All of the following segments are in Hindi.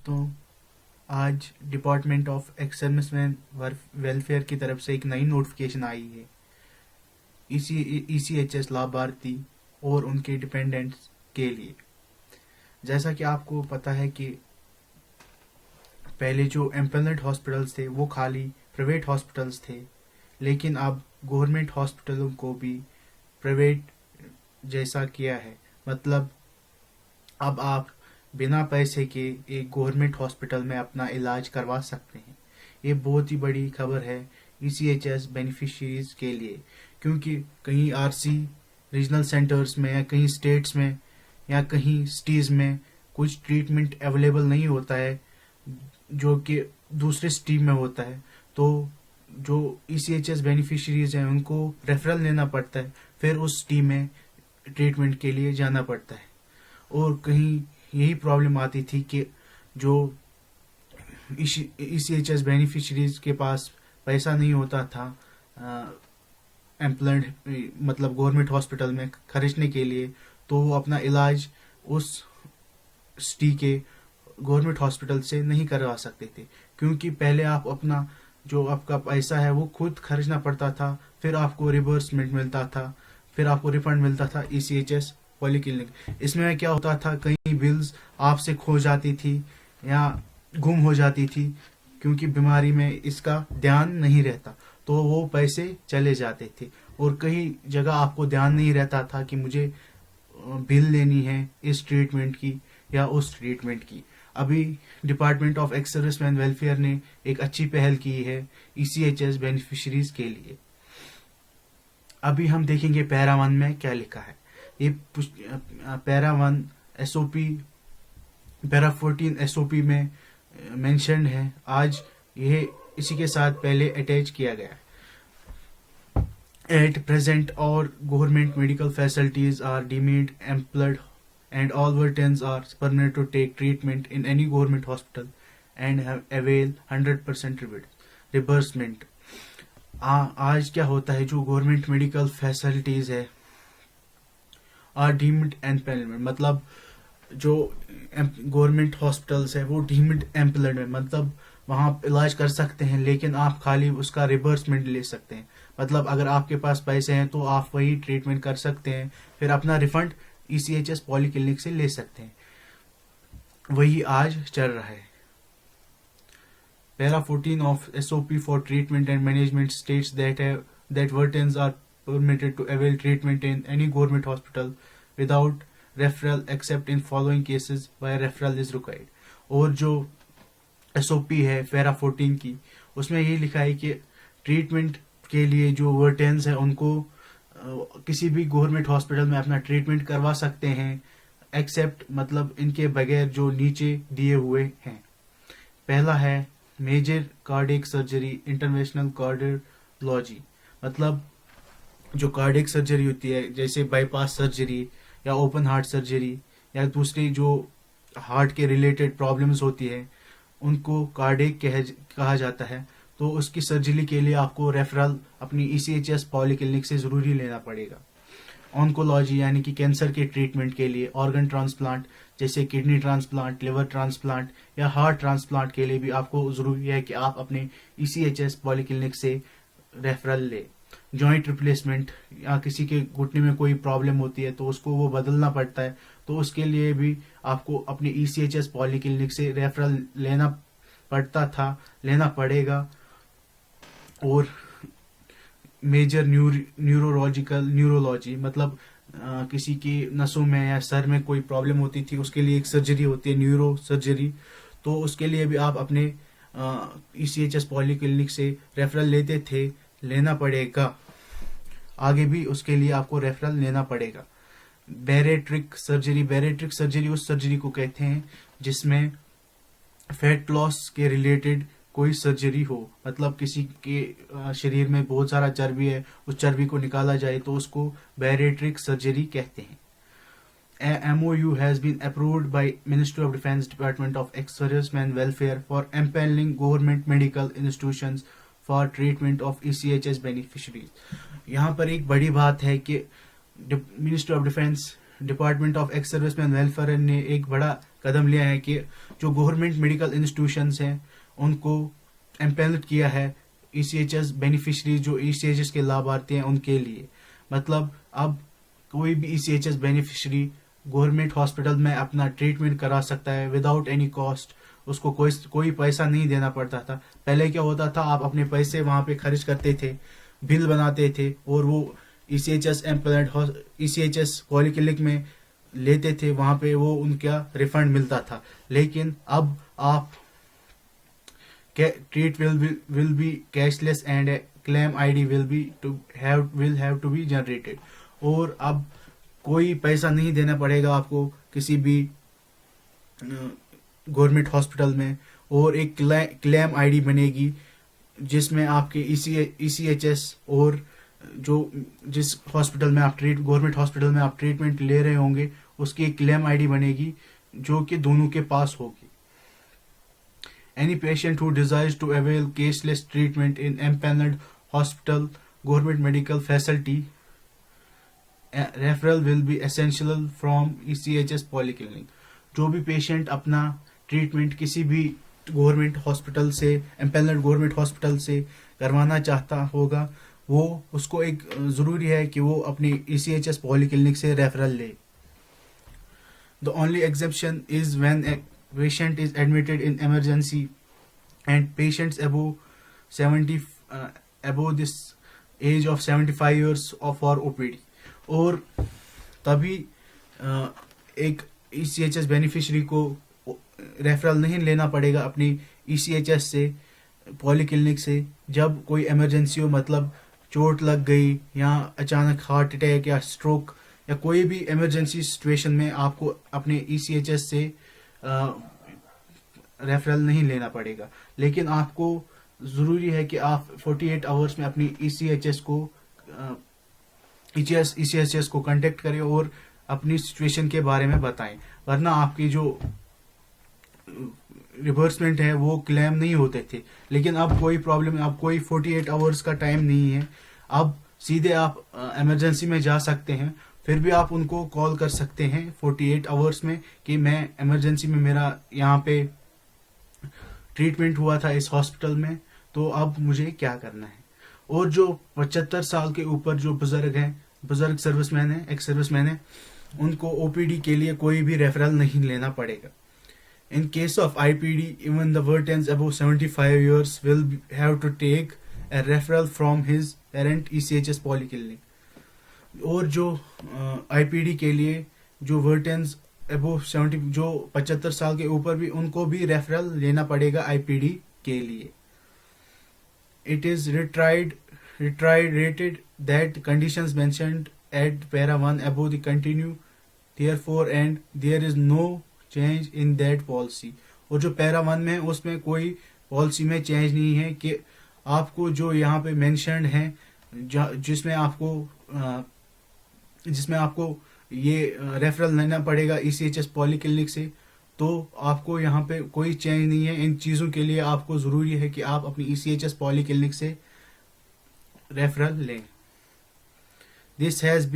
दोस्तों, आज department of ex serviceman welfare की तरफ से एक नई नोटिफिकेशन आई है ECHS लाभार्थी और उनके डिपेंडेंट्स के लिए। जैसा कि आपको पता है कि पहले जो एम्पलमेंट हॉस्पिटल्स थे वो खाली प्राइवेट हॉस्पिटल्स थे, लेकिन अब गवर्नमेंट हॉस्पिटलों को भी प्राइवेट जैसा किया है। मतलब अब आप बिना पैसे के एक गवर्नमेंट हॉस्पिटल में अपना इलाज करवा सकते हैं। ये बहुत ही बड़ी खबर है ECHS बेनिफिशियरीज के लिए, क्योंकि कहीं RC रीजनल सेंटर्स में या कहीं स्टेट्स में या कहीं सिटीज में कुछ ट्रीटमेंट अवेलेबल नहीं होता है जो कि दूसरे सिटी में होता है, तो जो ECHS बेनिफिशियरीज हैं उनको रेफरल लेना पड़ता है, फिर उस सिटी में ट्रीटमेंट के लिए जाना पड़ता है। और कहीं यही प्रॉब्लम आती थी कि जो ECHS बेनिफिशियरीज के पास पैसा नहीं होता था एम्प्लॉयड मतलब गवर्नमेंट हॉस्पिटल में खर्चने के लिए, तो वो अपना इलाज उस सिटी के गवर्नमेंट हॉस्पिटल से नहीं करवा सकते थे, क्योंकि पहले आप अपना जो आपका पैसा है वो खुद खर्चना पड़ता था, फिर आपको रिवर्समेंट मिलता था, फिर आपको रिफंड मिलता था ECHS पॉलीक्लिनिक। इसमें क्या होता था, कई बिल्स आपसे खो जाती थी या गुम हो जाती थी, क्योंकि बीमारी में इसका ध्यान नहीं रहता, तो वो पैसे चले जाते थे। और कई जगह आपको ध्यान नहीं रहता था कि मुझे बिल लेनी है इस ट्रीटमेंट की या उस ट्रीटमेंट की। अभी department of ex serviceman welfare ने एक अच्छी पहल की है ECHS बेनिफिशियरीज के लिए। अभी हम देखेंगे पैरा 1 में क्या लिखा है। ये पैरा 1 SOP पैरा 14 SOP में मेंशन्ड है। आज यह इसी के साथ पहले अटैच किया गया है। At present, all government medical facilities are deemed employed and all veterans are permitted to take treatment in any government hospital and have avail 100% reimbursement। आज क्या होता है, जो गवर्नमेंट मेडिकल फैसिलिटीज है आर डीम्ड एम्प्लॉयमेंट, मतलब जो गवर्नमेंट हॉस्पिटल्स है वो डीम्ड एम्प्लॉयमेंट, मतलब वहाँ आप इलाज कर सकते हैं, लेकिन आप खाली उसका रिवर्समेंट ले सकते हैं। मतलब अगर आपके पास पैसे हैं तो आप वही ट्रीटमेंट कर सकते हैं, फिर अपना रिफंड ECHS पॉलीक्लिनिक से ले सकते हैं। वही आज चल रहा है। Para 14 of SOP for treatment and management states that veterans are permitted to avail treatment in any government hospital without referral except in following cases where referral is required। और जो SOP है पैरा 14 की, उसमें ये लिखा है कि ट्रीटमेंट के लिए जो वेटरन्स है उनको किसी भी गवर्नमेंट हॉस्पिटल में अपना ट्रीटमेंट करवा सकते हैं, एक्सेप्ट मतलब इनके बगैर जो नीचे दिए हुए हैं। पहला है major cardiac surgery interventional cardiology, मतलब जो कार्डियक सर्जरी होती है जैसे बाईपास सर्जरी या ओपन हार्ट सर्जरी या दूसरी जो हार्ट के रिलेटेड प्रॉब्लम्स होती है उनको कार्डियक कहा जाता है। तो उसकी सर्जरी के लिए आपको रेफरल अपनी ECHS पॉलीक्लिनिक से जरूरी लेना पड़ेगा। ऑन्कोलॉजी यानी कि कैंसर के ट्रीटमेंट के लिए, ऑर्गन ट्रांसप्लांट जैसे किडनी ट्रांसप्लांट, लिवर ट्रांसप्लांट या हार्ट ट्रांसप्लांट के लिए भी आपको जरूरी है कि आप अपने ECHS पॉलीक्लिनिक से रेफरल ले। जॉइंट रिप्लेसमेंट या किसी के घुटने में कोई प्रॉब्लम होती है तो उसको वो बदलना पड़ता है, तो उसके लिए भी आपको अपने ECHS पॉलीक्लिनिक से रेफरल लेना पड़ेगा। और मेजर न्यूरोलॉजी मतलब किसी की नसों में या सर में कोई प्रॉब्लम होती थी, उसके लिए एक सर्जरी होती है न्यूरो सर्जरी, तो उसके लिए भी आप अपने ECHS पॉलीक्लिनिक से रेफरल लेना पड़ेगा। आगे भी उसके लिए आपको रेफरल लेना पड़ेगा। बैरेट्रिक सर्जरी उस सर्जरी को कहते हैं जिसमें फैट लॉस के रिलेटेड कोई सर्जरी हो, मतलब किसी के शरीर में बहुत सारा चर्बी है, उस चर्बी को निकाला जाए तो उसको बैरेट्रिक सर्जरी कहते हैं। MOU has been approved by Ministry of Defence Department of Ex-Servicemen Welfare for empanelling government medical institutions for treatment of ECHS beneficiaries। यहाँ पर एक बड़ी बात है कि ministry of defence department of ex serviceman welfare ने एक बड़ा कदम लिया है कि जो गवर्नमेंट मेडिकल इंस्टीट्यूशंस हैं उनको एम्पेनल किया है ECHS बेनिफिशरी, जो ECHS के लाभार्थी हैं उनके लिए। मतलब अब कोई भी ECHS बेनिफिशरी गवर्नमेंट हॉस्पिटल में अपना ट्रीटमेंट करा सकता है विदाउट एनी कॉस्ट। उसको कोई पैसा नहीं देना पड़ता था। पहले क्या होता था, आप अपने पैसे वहां पे खर्च करते थे, बिल बनाते थे और वो ECHS पॉलीक्लिनिक में लेते थे, वहां पे वो उनका रिफंड मिलता था। लेकिन अब आप treat will be cashless and a claim ID will have to be generated। और अब कोई पैसा नहीं देना पड़ेगा आपको किसी भी गवर्नमेंट हॉस्पिटल में, और एक क्लेम आईडी बनेगी जिसमें आपके ECHS और जो जिस हॉस्पिटल में आप गवर्नमेंट हॉस्पिटल में आप ट्रीटमेंट ले रहे होंगे उसकी एक क्लेम आईडी बनेगी जो कि दोनों के पास होगी। Any patient who desires to avail cashless treatment in empaneled hospital, government medical facility, referral will be essential from ECHS polyclinic। जो भी पेशेंट अपना ट्रीटमेंट किसी भी गवर्नमेंट हॉस्पिटल से, एम्पेनल्ड गवर्नमेंट हॉस्पिटल से करवाना चाहता होगा, वो उसको एक ज़रूरी है कि वो अपनी ECHS पॉलीक्लिनिक से रेफरल ले। The only exemption is when a patient is admitted in emergency and patients above this age of 75 years for OPD। और तभी एक ECHS बेनिफिशरी को रेफरल नहीं लेना पड़ेगा अपनी ECHS से पॉलीक्लिनिक से जब कोई इमरजेंसी हो, मतलब चोट लग गई या अचानक हार्ट अटैक या स्ट्रोक या कोई भी इमरजेंसी सिचुएशन में आपको अपने ECHS से रेफरल नहीं लेना पड़ेगा। लेकिन आपको ज़रूरी है कि आप 48 आवर्स में अपनी ECHS को कांटेक्ट करें और अपनी सिचुएशन के बारे में बताएं, वरना आपकी जो रिवर्समेंट है वो क्लेम नहीं होते थे। लेकिन अब कोई प्रॉब्लम, अब कोई 48 आवर्स का टाइम नहीं है, अब सीधे आप इमरजेंसी में जा सकते हैं। फिर भी आप उनको कॉल कर सकते हैं 48 आवर्स में कि मैं इमरजेंसी में, मेरा यहाँ पे ट्रीटमेंट हुआ था इस हॉस्पिटल में, तो अब मुझे क्या करना है। और जो 75 साल के ऊपर जो बुजुर्ग हैं, बुजुर्ग सर्विसमैन हैं, एक्स सर्विसमैन हैं, उनको OPD के लिए कोई भी रेफरल नहीं लेना पड़ेगा। In case of IPD, even the veterans above 75 years will have to take a referral from his parent ECHS polyclinic। और जो IPD के लिए जो veterans above 70, जो 75 साल के ऊपर भी, उनको भी रेफरल लेना पड़ेगा IPD के लिए। It is reiterated that conditions mentioned at para 1 above the continue therefore and there is no change in that policy. और जो पैरा 1 में है उसमें कोई पॉलिसी में चेंज नहीं है कि आपको जो यहाँ पे मेंशन्ड है, जिसमें आपको ये रेफरल लेना पड़ेगा ECHS पॉलीक्लिनिक से, तो आपको यहाँ पे कोई चेंज नहीं है। इन चीज़ों के लिए आपको ज़रूरी है कि आप अपनी ECHS पॉलीक्लिनिक से रेफरल लें। This has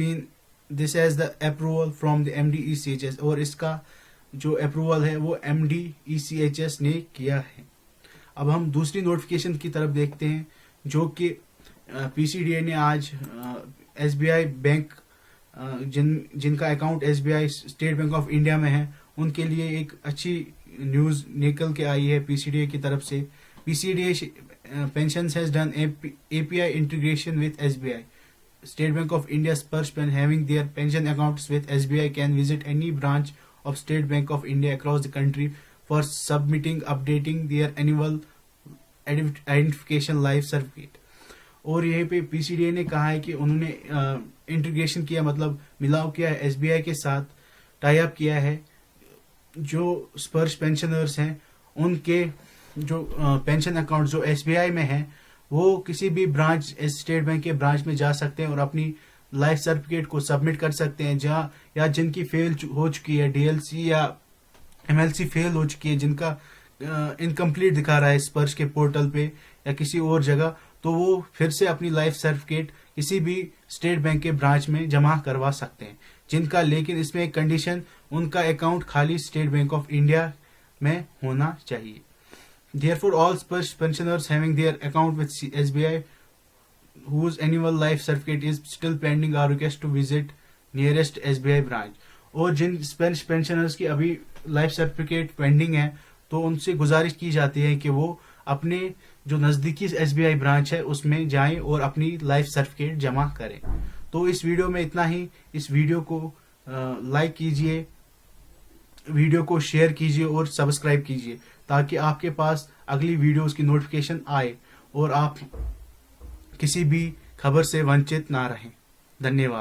the approval from the MD ECHS। और इसका जो अप्रूवल है वो MD ECHS ने किया है। अब हम दूसरी नोटिफिकेशन की तरफ देखते हैं जो कि PCDA ने आज SBI बैंक, जिनका account SBI state bank of India में है, उनके लिए एक अच्छी न्यूज़ निकल के आई है PCDA की तरफ से। PCDA Pensions has done API integration with SBI। State Bank of India's persons having their pension accounts with SBI can visit any branch of State Bank of India across the country for submitting, updating their annual identification life certificate। और यहीं पे PCDA ने कहा है कि उन्होंने इंटीग्रेशन किया, मतलब मिलाव किया है, SBI के साथ टाई अप किया है। जो स्पर्श पेंशनर्स हैं उनके जो पेंशन अकाउंट जो SBI में है, वो किसी भी ब्रांच, स्टेट बैंक के ब्रांच में जा सकते हैं और अपनी लाइफ सर्टिफिकेट को सबमिट कर सकते हैं। जहाँ या जिनकी फेल हो चुकी है, DLC या MLC फेल हो चुकी है, जिनका इनकम्प्लीट दिखा रहा है स्पर्श के पोर्टल पे या किसी और जगह, तो वो फिर से अपनी लाइफ सर्टिफिकेट किसी भी स्टेट बैंक के ब्रांच में जमा करवा सकते हैं। जिनका, लेकिन इसमें एक कंडीशन, उनका अकाउंट खाली स्टेट बैंक ऑफ इंडिया में होना चाहिए। Therefore, all pensioners having their account with SBI whose annual life certificate is still pending are requested to visit nearest SBI branch। और जिन पेंशनर्स की अभी लाइफ सर्टिफिकेट पेंडिंग है, तो उनसे गुजारिश की जाती है कि वो अपने जो नज़दीकी SBI ब्रांच है उसमें जाएं और अपनी लाइफ सर्टिफिकेट जमा करें। तो इस वीडियो में इतना ही। इस वीडियो को लाइक कीजिए, वीडियो को शेयर कीजिए और सब्सक्राइब कीजिए, ताकि आपके पास अगली वीडियोस की नोटिफिकेशन आए और आप किसी भी खबर से वंचित ना रहें। धन्यवाद।